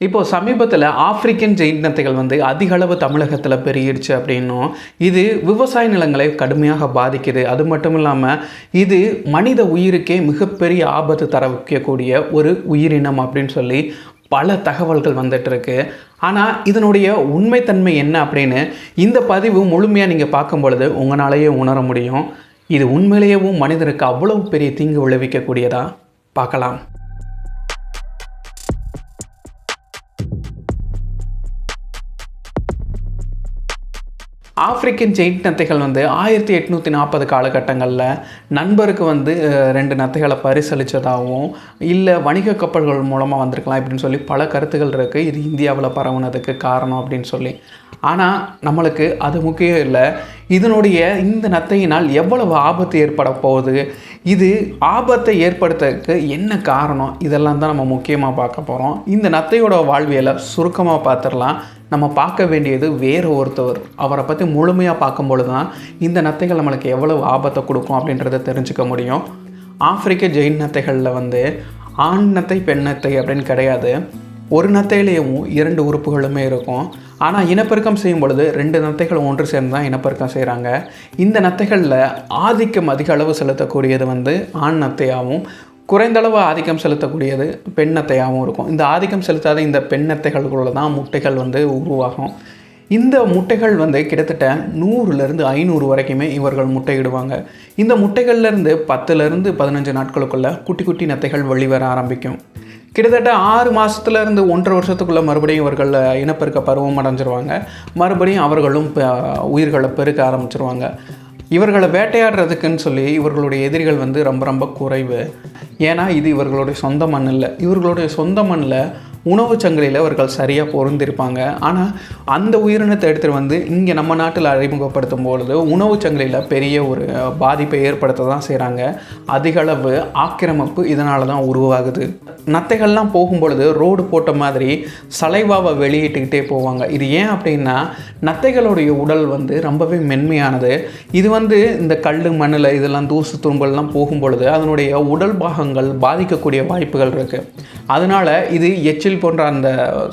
இப்போது சமீபத்தில் African giant நத்தைகள் அதிக அளவு தமிழகத்தில் பெருகிடுச்சு அப்படின்னும், இது விவசாய நிலங்களை கடுமையாக பாதிக்குது. அது மட்டும் இல்லாமல் இது மனித உயிருக்கே மிகப்பெரிய ஆபத்து தர வைக்கக்கூடிய ஒரு உயிரினம் அப்படின்னு சொல்லி பல தகவல்கள் வந்துட்டுருக்கு. ஆனால் இதனுடைய உண்மைத்தன்மை என்ன அப்படின்னு இந்த பதிவு முழுமையாக நீங்கள் பார்க்கும் பொழுது உங்களாலேயே உணர முடியும். இது உண்மையிலேயும் மனிதனுக்கு அவ்வளவு பெரிய தீங்கு விளைவிக்கக்கூடியதா பார்க்கலாம். ஆப்பிரிக்கன் ஜெயின்ட் நத்தைகள் 1840 காலகட்டங்களில் நண்பருக்கு 2 நத்தைகளை பரிசளித்ததாகவும், இல்லை வணிக கப்பல்கள் மூலமாக வந்திருக்கலாம் இப்படின்னு சொல்லி பல கருத்துகள் இருக்குது. இது இந்தியாவில் பரவுனதுக்கு காரணம் அப்படின்னு சொல்லி. ஆனால் நம்மளுக்கு அது முக்கியம் இல்லை. இதனுடைய இந்த நத்தையினால் எவ்வளவு ஆபத்து ஏற்பட போகுது, இது ஆபத்தை ஏற்படுத்துறதுக்கு என்ன காரணம், இதெல்லாம் தான் நம்ம முக்கியமாக பார்க்க போகிறோம். இந்த நத்தையோட வாழ்வியலை சுருக்கமாக பார்த்துடலாம். நம்ம பார்க்க வேண்டியது வேறு ஒருத்தவர், அவரை பற்றி முழுமையாக பார்க்கும்பொழுது தான் இந்த நத்தைகள் நம்மளுக்கு எவ்வளவு ஆபத்தை கொடுக்கும் அப்படின்றத தெரிஞ்சுக்க முடியும். ஆப்பிரிக்க ஜெயின் நத்தைகளில் ஆண் நத்தை பெண் நத்தை அப்படின்னு கிடையாது. ஒரு நத்தையிலேயும் 2 உறுப்புகளுமே இருக்கும். ஆனால் இனப்பெருக்கம் செய்யும் பொழுது 2 நத்தைகள் ஒன்று சேர்ந்து தான் இனப்பெருக்கம் செய்கிறாங்க. இந்த நத்தைகளில் ஆதிக்கம் அதிக அளவு செலுத்தக்கூடியது ஆண் நத்தையாகவும், குறைந்தளவு ஆதிக்கம் செலுத்தக்கூடியது பெண் நத்தையாகவும் இருக்கும். இந்த ஆதிக்கம் செலுத்தாத இந்த பெண் நத்தைகளுக்குள்ள தான் முட்டைகள் உருவாகும். இந்த முட்டைகள் கிட்டத்தட்ட 100லேருந்து 500 வரைக்குமே இவர்கள் முட்டையிடுவாங்க. இந்த முட்டைகள்லேருந்து 10லேருந்து 15 நாட்களுக்குள்ளே குட்டி குட்டி நத்தைகள் வெளிவர ஆரம்பிக்கும். கிட்டத்தட்ட 6 மாதத்துலேருந்து 1.5 வருஷத்துக்குள்ளே மறுபடியும் இவர்கள் இனப்பெருக்க பருவம் அடைஞ்சிருவாங்க. மறுபடியும் அவர்களும் உயிர்களை பெருக்க ஆரம்பிச்சிருவாங்க. இவர்களை வேட்டையாடுறதுக்குன்னு சொல்லி இவர்களுடைய எதிரிகள் ரொம்ப ரொம்ப குறைவு. ஏன்னா இது இவர்களுடைய சொந்த மண் இல்லை. இவர்களுடைய சொந்த மண்ணில் உணவு சங்கிலியில் இவர்கள் சரியாக பொருந்திருப்பாங்க. ஆனால் அந்த உயிரினத்தை எடுத்துகிட்டு இங்கே நம்ம நாட்டில் அறிமுகப்படுத்தும் பொழுது உணவு சங்கிலியில் பெரிய ஒரு பாதிப்பை ஏற்படுத்த தான் செய்கிறாங்க. அதிகளவு ஆக்கிரமிப்பு இதனால தான் உருவாகுது. நத்தைகள்லாம் போகும்பொழுது ரோடு போட்ட மாதிரி சலைவாவை வெளியிட்டுக்கிட்டே போவாங்க. இது ஏன் அப்படின்னா, நத்தைகளுடைய உடல் ரொம்பவே மென்மையானது. இது இந்த கல் மண்ணில் இதெல்லாம் தூசு துரும்பெல்லாம் போகும்பொழுது அதனுடைய உடல் பாகங்கள் பாதிக்கக்கூடிய வாய்ப்புகள் இருக்குது. அதனால் இது எச்சில் போன்ற அந்த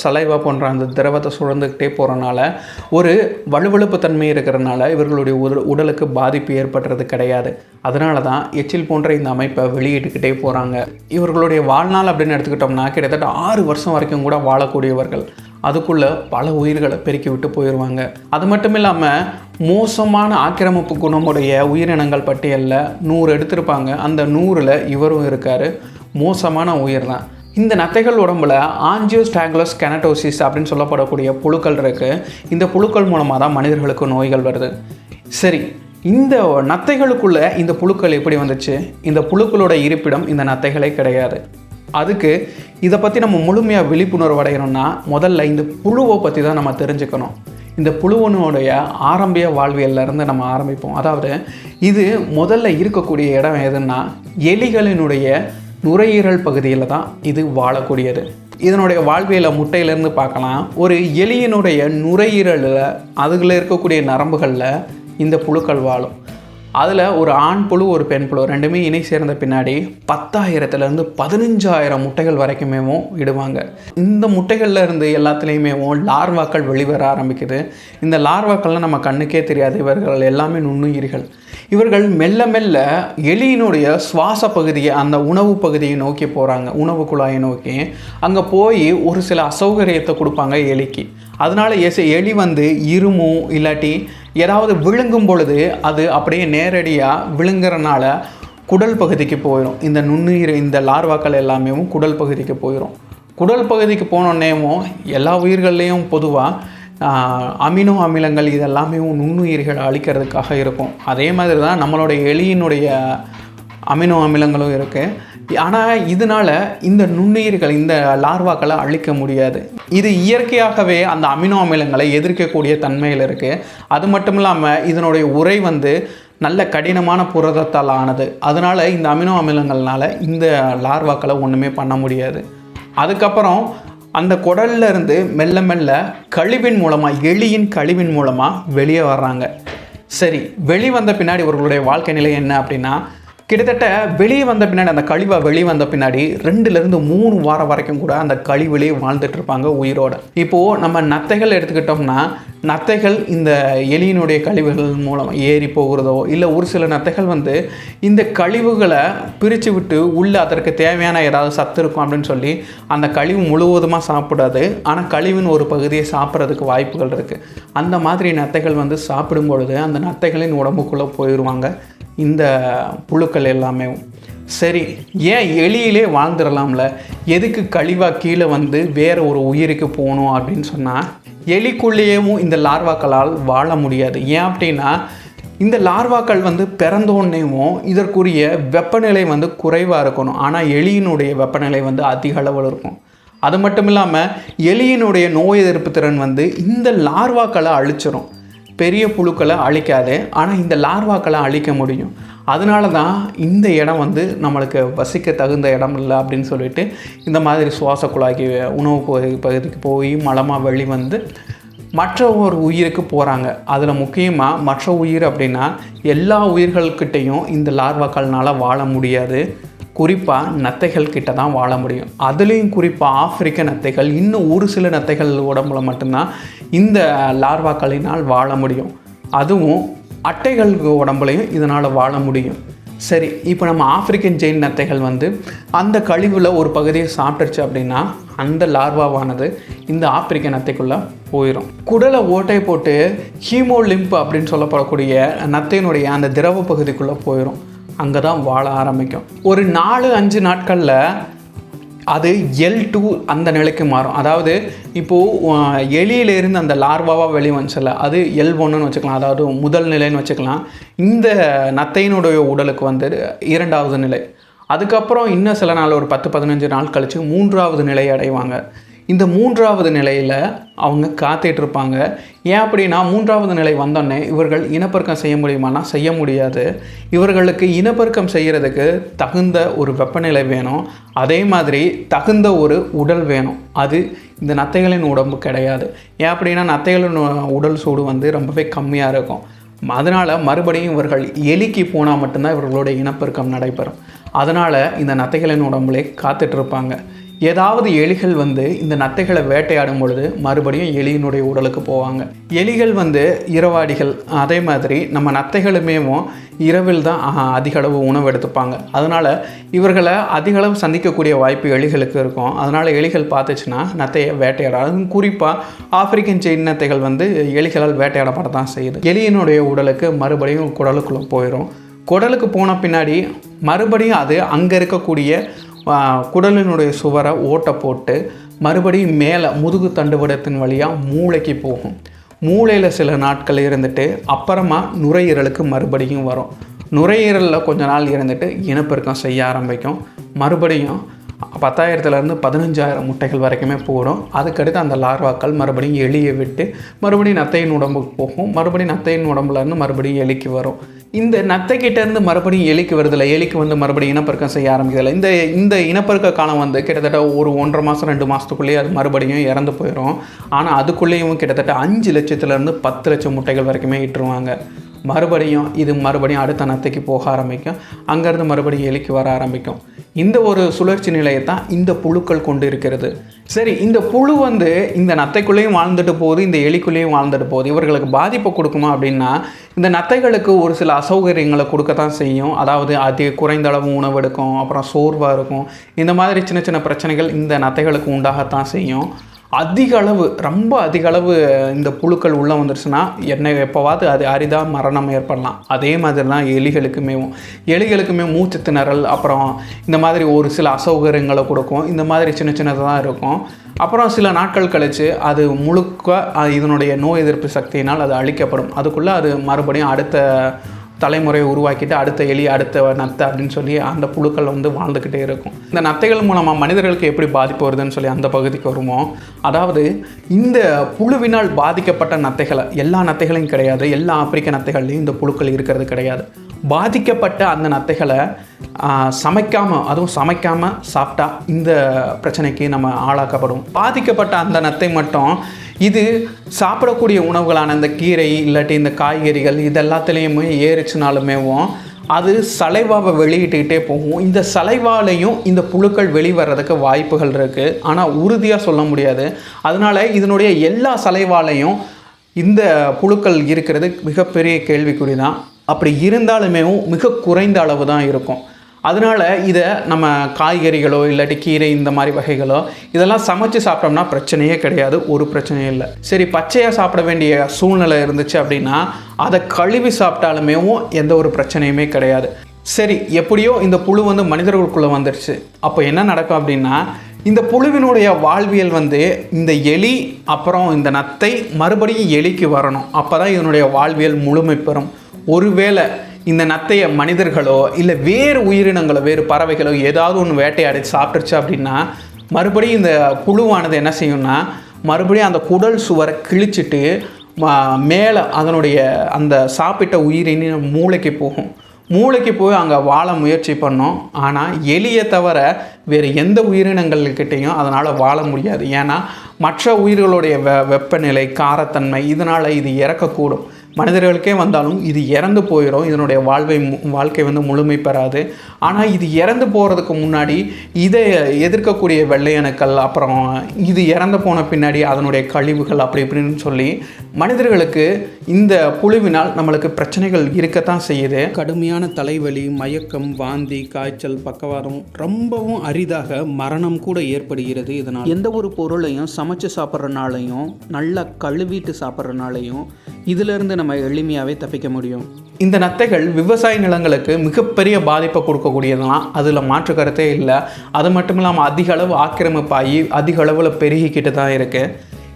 சலைவா போன்ற அந்த திரவத்தை சுழந்துக்கிட்டே போகிறனால ஒரு வலுவழுப்பு தன்மை இருக்கிறனால இவர்களுடைய உடலுக்கு பாதிப்பு ஏற்படுறது கிடையாது. அதனால தான் எச்சில் போன்ற இந்த அமைப்பை வெளியிட்டுக்கிட்டே போகிறாங்க. இவர்களுடைய வாழ்நாள் அப்படின்னு எடுத்துக்கிட்டோம்னா கிட்டத்தட்ட 6 வருஷம் வரைக்கும் கூட வாழக்கூடியவர்கள். அதுக்குள்ளே பல உயிர்களை பெருக்கி விட்டு போயிடுவாங்க. அது மட்டும் இல்லாமல் மோசமான ஆக்கிரமிப்பு குணமுடைய உயிரினங்கள் பட்டியலில் 100 எடுத்திருப்பாங்க. அந்த 100ல் இவரும் இருக்கார். மோசமான உயிர் தான். இந்த நத்தைகள் உடம்புல ஆஞ்சியோஸ்டாகுலஸ் கெனட்டோசிஸ் அப்படின்னு சொல்லப்படக்கூடிய புழுக்கள் இருக்குது. இந்த புழுக்கள் மூலமாக தான் மனிதர்களுக்கு நோய்கள் வருது. சரி, இந்த நத்தைகளுக்குள்ளே இந்த புழுக்கள் எப்படி வந்துச்சு? இந்த புழுக்களோட இருப்பிடம் இந்த நத்தைகளே கிடையாது. அதுக்கு இதை பற்றி நம்ம முழுமையாக விழிப்புணர்வு அடையணும்னா முதல்ல இந்த புழுவை பற்றி தான் நம்ம தெரிஞ்சுக்கணும். இந்த புழுவனுடைய ஆரம்பிய வாழ்வியல்லேருந்து நம்ம ஆரம்பிப்போம். அதாவது இது முதல்ல இருக்கக்கூடிய இடம் எதுன்னா, எலிகளினுடைய நுரையீரல் பகுதியில் தான் இது வாழக்கூடியது. இதனுடைய வாழ்வியலை முட்டையிலேருந்து பார்க்கலாம். ஒரு எலியினுடைய நுரையீரலில் அதுகளில் இருக்கக்கூடிய நரம்புகளில் இந்த புழுக்கள் வாழும். அதில் ஒரு ஆண் புழு ஒரு பெண் புழு ரெண்டுமே இணை சேர்ந்த பின்னாடி 10,000லேருந்து 15,000 முட்டைகள் வரைக்குமே இடுவாங்க. இந்த முட்டைகளில் இருந்து எல்லாத்துலேயுமே லார்வாக்கள் வெளிவர ஆரம்பிக்குது. இந்த லார்வாக்கள்லாம் நம்ம கண்ணுக்கே தெரியாது. இவர்கள் எல்லாமே நுண்ணுயிரிகள். இவர்கள் மெல்ல மெல்ல எலியினுடைய சுவாச பகுதியை, அந்த உணவு பகுதியை நோக்கி போகிறாங்க. உணவு குழாயை நோக்கி அங்கே போய் ஒரு சில அசௌகரியத்தை கொடுப்பாங்க எலிக்கு. அதனால் எலி இருமும் இல்லாட்டி ஏதாவது விழுங்கும் பொழுது அது அப்படியே நேரடியாக விழுங்குறனால குடல் பகுதிக்கு போயிடும். இந்த நுண்ணுயிர் இந்த லார்வாக்கள் எல்லாமே குடல் பகுதிக்கு போயிடும். குடல் பகுதிக்கு போனோன்னேவும் எல்லா உயிர்கள்லேயும் பொதுவாக அமினோ அமிலங்கள் இதெல்லாமே நுண்ணுயிர்கள் அழிக்கிறதுக்காக இருக்கும். அதே மாதிரி தான் நம்மளோட எலியினுடைய அமினோ அமிலங்களும் இருக்குது. ஆனால் இதனால் இந்த நுண்ணுயிர்கள் இந்த லார்வாக்களை அழிக்க முடியாது. இது இயற்கையாகவே அந்த அமினோ அமிலங்களை எதிர்க்கக்கூடிய தன்மையில் இருக்குது. அது மட்டும் இல்லாமல் இதனுடைய உரை நல்ல கடினமான புரதத்தால் ஆனது. அதனால் இந்த அமினோ அமிலங்கள்னால இந்த லார்வாக்களை ஒன்றுமே பண்ண முடியாது. அதுக்கப்புறம் அந்த குடல்ல இருந்து மெல்ல மெல்ல கழிவின் மூலமாக, எலியின் கழிவின் மூலமாக வெளியே வர்றாங்க. சரி, வெளிவந்த பின்னாடி இவர்களுடைய வாழ்க்கை நிலை என்ன அப்படின்னா, கிட்டத்தட்ட வெளியே வந்த பின்னாடி அந்த கழிவை வெளியே வந்த பின்னாடி 2லேருந்து 3 வாரம் வரைக்கும் கூட அந்த கழிவுலேயே வாழ்ந்துட்டு இருப்பாங்க உயிரோட. இப்போது நம்ம நத்தைகள் எடுத்துக்கிட்டோம்னா, நத்தைகள் இந்த எலியினுடைய கழிவுகள் மூலம் ஏறி போகிறதோ இல்லை ஒரு சில நத்தைகள் வந்து இந்த கழிவுகளை பிரித்து விட்டு உள்ளே அதற்கு தேவையான ஏதாவது சத்து இருக்கும் அப்படின்னு சொல்லி அந்த கழிவு முழுவதுமாக சாப்பிடாது, ஆனால் கழிவின் ஒரு பகுதியை சாப்பிட்றதுக்கு வாய்ப்புகள் இருக்குது. அந்த மாதிரி நத்தைகள் வந்து சாப்பிடும் பொழுது அந்த நத்தைகளின் உடம்புக்குள்ளே போயிடுவாங்க இந்த புழுக்கள் எல்லாமே. சரி, ஏன் எலியிலே வாழ்ந்துடலாம்ல, எதுக்கு கழிவாக கீழே வந்து வேறு ஒரு உயிருக்கு போகணும் அப்படின்னு சொன்னால், எலிக்குள்ளேயும் இந்த லார்வாக்களால் வாழ முடியாது. ஏன் அப்படின்னா இந்த லார்வாக்கள் வந்து பிறந்தோடனேவும் இதற்குரிய வெப்பநிலை வந்து குறைவாக இருக்கணும், ஆனால் எலியினுடைய வெப்பநிலை வந்து அதிக அளவில் இருக்கும். அது மட்டும் இல்லாமல் எலியினுடைய நோய் எதிர்ப்பு திறன் வந்து இந்த லார்வாக்களை அழிச்சிடும். பெரிய புழுக்களை அழிக்காது, ஆனால் இந்த லார்வாக்களை அழிக்க முடியும். அதனால தான் இந்த இடம் வந்து நம்மளுக்கு வசிக்க தகுந்த இடம் இல்லை அப்படின்னு சொல்லிட்டு இந்த மாதிரி சுவாச குழாய்க்கு உணவு பகுதிக்கு போய் மலமாக வெளிவந்து மற்ற ஒரு உயிருக்கு போகிறாங்க. அதில் முக்கியமாக மற்ற உயிர் அப்படின்னா எல்லா உயிர்கள்கிட்டையும் இந்த லார்வாக்கள்னால் வாழ முடியாது. குறிப்பாக நத்தைகள் கிட்ட தான் வாழ முடியும். அதுலேயும் குறிப்பாக ஆப்பிரிக்க நத்தைகள், இன்னும் ஒரு சில நத்தைகள் உடம்புல மட்டும்தான் இந்த லார்வாக்களினால் வாழ முடியும். அதுவும் அட்டைகள் உடம்புலையும் இதனால் வாழ முடியும். சரி, இப்போ நம்ம ஆப்பிரிக்கன் ஜெயின் நத்தைகள் வந்து அந்த கழிவில் ஒரு பகுதியை சாப்பிட்டுருச்சு அப்படின்னா அந்த லார்வாவானது இந்த ஆப்பிரிக்க நத்தைக்குள்ளே போயிடும். குடலை ஓட்டை போட்டு ஹீமோலிம்ப் அப்படின்னு சொல்லப்படக்கூடிய நத்தையினுடைய அந்த திரவ பகுதிக்குள்ளே போயிடும். அங்கே தான் வாழ ஆரம்பிக்கும். ஒரு 4-5 நாட்களில் அது L2 அந்த நிலைக்கு மாறும். அதாவது இப்போது எலியிலேருந்து அந்த லார்வாவாக வெளியே வந்துச்சல, அது L1ன்னு வச்சுக்கலாம், அதாவது முதல் நிலைன்னு வச்சுக்கலாம். இந்த நத்தையினுடைய உடலுக்கு வந்து 2வது நிலை. அதுக்கப்புறம் இன்னும் சில நாள் ஒரு 10-15 நாள் கழித்து 3வது நிலையை அடைவாங்க. இந்த 3வது நிலையில் அவங்க காத்துட்ருப்பாங்க. ஏன் அப்படின்னா 3வது நிலை வந்தோடனே இவர்கள் இனப்பெருக்கம் செய்ய முடியுமானா செய்ய முடியாது. இவர்களுக்கு இனப்பெருக்கம் செய்கிறதுக்கு தகுந்த ஒரு வெப்பநிலை வேணும், அதே மாதிரி தகுந்த ஒரு உடல் வேணும். அது இந்த நத்தைகளின் உடம்பு கிடையாது. ஏன் அப்படின்னா நத்தைகளின் உடல் சூடு வந்து ரொம்பவே கம்மியாக இருக்கும். அதனால் மறுபடியும் இவர்கள் எலிக்கு போனால் மட்டும்தான் இவர்களுடைய இனப்பெருக்கம் நடைபெறும். அதனால் இந்த நத்தைகளின் உடம்புலே காத்துட்ருப்பாங்க. ஏதாவது எலிகள் வந்து இந்த நத்தைகளை வேட்டையாடும் பொழுது மறுபடியும் எலியினுடைய உடலுக்கு போவாங்க. எலிகள் வந்து இரவாடிகள். அதே மாதிரி நம்ம நத்தைகளுமேவும் இரவில் தான் அதிக அளவு உணவு எடுத்துப்பாங்க. அதனால் இவர்களை அதிக அளவு சந்திக்கக்கூடிய வாய்ப்பு எலிகளுக்கு இருக்கும். அதனால் எலிகள் பார்த்துச்சுன்னா நத்தையை வேட்டையாடாது. குறிப்பாக ஆப்பிரிக்கன் செயின் நத்தைகள் வந்து எலிகளால் வேட்டையாடப்பட தான் செய்யுது. எலியினுடைய உடலுக்கு மறுபடியும் குடலுக்குள்ளே போயிடும். குடலுக்கு போன பின்னாடி மறுபடியும் அது அங்கே இருக்கக்கூடிய குடலினுடைய சுவரை ஓட்டை போட்டு மறுபடியும் மேலே முதுகு தண்டுவடத்தின் வழியாக மூளைக்கு போகும். மூளையில் சில நாட்கள் இருந்துட்டு அப்புறமா நுரையீரலுக்கு மறுபடியும் வரும். நுரையீரலில் கொஞ்ச நாள் இருந்துட்டு இனப்பெருக்கம் செய்ய ஆரம்பிக்கும். மறுபடியும் 10,000 15,000 முட்டைகள் வரைக்குமே போடும். அதுக்கடுத்து அந்த லார்வாக்கள் மறுபடியும் எலியை விட்டு மறுபடியும் நத்தையின் உடம்புக்கு போகும். மறுபடியும் நத்தையின் உடம்புலேருந்து மறுபடியும் எலிக்கு வரும். இந்த நத்தைக்கிட்டேருந்து மறுபடியும் எலிக்கு வருதில்லை, எலிக்கு வந்து மறுபடியும் இனப்பெருக்கம் செய்ய ஆரம்பிக்கிறதில்ல. இந்த இனப்பெருக்க காலம் வந்து கிட்டத்தட்ட ஒரு 1.5 மாதம் 2 மாதத்துக்குள்ளேயே அது மறுபடியும் இறந்து போயிடும். ஆனால் அதுக்குள்ளேயும் கிட்டத்தட்ட 5 லட்சத்துலேருந்து 10 லட்சம் முட்டைகள் வரைக்குமே இட்டுருவாங்க. மறுபடியும் அடுத்த நத்தைக்கு போக ஆரம்பிக்கும். அங்கேருந்து மறுபடியும் எலிக்கு வர ஆரம்பிக்கும். இந்த ஒரு சுழற்சி நிலையை தான் இந்த புழுக்கள் கொண்டு இருக்கிறது. சரி, இந்த புழு வந்து இந்த நத்தைக்குள்ளேயும் வாழ்ந்துட்டு போகுது, இந்த எலிக்குள்ளேயும் வாழ்ந்துட்டு போகுது. இவர்களுக்கு பாதிப்பை கொடுக்குமா அப்படின்னா இந்த நத்தைகளுக்கு ஒரு சில அசௌகரியங்களை கொடுக்கத்தான் செய்யும். அதாவது அதிக குறைந்த அளவு உணவு எடுக்கும், அப்புறம் சோர்வாக இருக்கும். இந்த மாதிரி சின்ன சின்ன பிரச்சனைகள் இந்த நத்தைகளுக்கு உண்டாகத்தான் செய்யும். ரொம்ப அதிக அளவு இந்த புழுக்கள் உள்ளே வந்துருச்சுன்னா எப்போவாது அது அரிதாக மரணம் ஏற்படலாம். அதே மாதிரி தான் எலிகளுக்குமே மூச்சு திணறல், அப்புறம் இந்த மாதிரி ஒரு சில அசௌகரியங்களை கொடுக்கும். இந்த மாதிரி சின்ன சின்னதாக இருக்கும். அப்புறம் சில நாட்கள் கழித்து அது முழுக்க இதனுடைய நோய் எதிர்ப்பு சக்தியினால் அது அழிக்கப்படும். அதுக்குள்ளே அது மறுபடியும் அடுத்த தலைமுறையை உருவாக்கிட்டு அடுத்த எலி அடுத்த நத்தை அப்படின்னு சொல்லி அந்த புழுக்கள் வந்து வாழ்ந்துக்கிட்டே இருக்கும். இந்த நத்தைகள் மூலமாக மனிதர்களுக்கு எப்படி பாதிப்பு வருதுன்னு சொல்லி அந்த பகுதிக்கு வருவோம். அதாவது இந்த புழுவினால் பாதிக்கப்பட்ட நத்தைகளை, எல்லா நத்தைகளையும் கிடையாது, எல்லா ஆப்பிரிக்க நத்தைகள்லையும் இந்த புழுக்கள் இருக்கிறது கிடையாது. பாதிக்கப்பட்ட அந்த நத்தைகளை சமைக்காமல் சாப்பிட்டா இந்த பிரச்சனைக்கு நம்ம ஆளாக்கப்படும். பாதிக்கப்பட்ட அந்த நத்தை மட்டும் இது சாப்பிடக்கூடிய உணவுகளான இந்த கீரை இல்லாட்டி இந்த காய்கறிகள் இது எல்லாத்துலேயுமே ஏறிச்சுனாலுமேவும் அது சலைவாவை வெளியிட்டுக்கிட்டே போகும். இந்த சலைவாலையும் இந்த புழுக்கள் வெளிவரதுக்கு வாய்ப்புகள் இருக்குது, ஆனால் உறுதியாக சொல்ல முடியாது. அதனால் இதனுடைய எல்லா சலைவாலையும் இந்த புழுக்கள் இருக்கிறது மிகப்பெரிய கேள்விக்குறி தான். அப்படி இருந்தாலுமே மிக குறைந்த அளவு தான் இருக்கும். அதனால் இதை நம்ம காய்கறிகளோ இல்லாட்டி கீரை இந்த மாதிரி வகைகளோ இதெல்லாம் சமைச்சு சாப்பிட்டோம்னா பிரச்சனையே கிடையாது, ஒரு பிரச்சனையும் இல்லை. சரி, பச்சையாக சாப்பிட வேண்டிய சூழ்நிலை இருந்துச்சு அப்படின்னா அதை கழுவி சாப்பிட்டாலுமே எந்த ஒரு பிரச்சனையுமே கிடையாது. சரி, எப்படியோ இந்த புழு வந்து மனிதர்களுக்குள்ளே வந்துடுச்சு. அப்போ என்ன நடக்கும் அப்படின்னா, இந்த புழுவினுடைய வாழ்வியல் வந்து இந்த எலி அப்புறம் இந்த நத்தை மறுபடியும் எலிக்கு வரணும். அப்போ தான் இதனுடைய வாழ்வியல் முழுமை பெறும். ஒருவேளை இந்த நத்தையை மனிதர்களோ இல்லை வேறு உயிரினங்களோ வேறு பறவைகளோ ஏதாவது ஒன்று வேட்டையாடி சாப்பிட்டுருச்சு அப்படின்னா மறுபடியும் இந்த புழுவானது என்ன செய்யும்னா மறுபடியும் அந்த குடல் சுவரை கிழிச்சிட்டு மேலே அதனுடைய அந்த சாப்பிட்ட உயிரின மூளைக்கு போகும். மூளைக்கு போய் அங்கே வாழ முயற்சி பண்ணோம். ஆனால் எலியை தவிர வேறு எந்த உயிரினங்கள்கிட்டையும் அதனால் வாழ முடியாது. ஏன்னா மற்ற உயிர்களுடைய வெப்பநிலை, காரத்தன்மை, இதனால் இது இறக்கக்கூடும். மனிதர்களுக்கே வந்தாலும் இது இறந்து போயிடும். இதனுடைய வாழ்க்கை வந்து முழுமை பெறாது. ஆனால் இது இறந்து போகிறதுக்கு முன்னாடி இதை எதிர்க்கக்கூடிய வெள்ளையணுக்கள், அப்புறம் இது இறந்து போன பின்னாடி அதனுடைய கழிவுகள் அப்படி இப்படின்னு சொல்லி மனிதர்களுக்கு இந்த புழுவினால் நம்மளுக்கு பிரச்சனைகள் இருக்கத்தான் செய்யுது. கடுமையான தலைவலி, மயக்கம், வாந்தி, காய்ச்சல், பக்கவாதம், ரொம்பவும் அரிதாக மரணம் கூட ஏற்படுகிறது. இதனால் எந்த ஒரு பொருளையும் சமைச்சு சாப்பிட்றனாலையும் நல்லா கழுவிட்டு சாப்பிட்றனாலையும் இதிலிருந்து நம்ம எளிமையாகவே தப்பிக்க முடியும். இந்த நத்தைகள் விவசாய நிலங்களுக்கு மிகப்பெரிய பாதிப்பை கொடுக்கக்கூடியதுலாம் அதில் மாற்று கருத்தே இல்லை. அது மட்டும் இல்லாமல் அதிக அளவு ஆக்கிரமிப்பாகி அதிக அளவில் பெருகிக்கிட்டு தான் இருக்குது.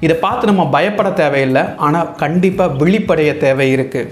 இதை பார்த்து நம்ம பயப்பட தேவையில்லை, ஆனால் கண்டிப்பாக விழிப்படைய தேவை இருக்குது.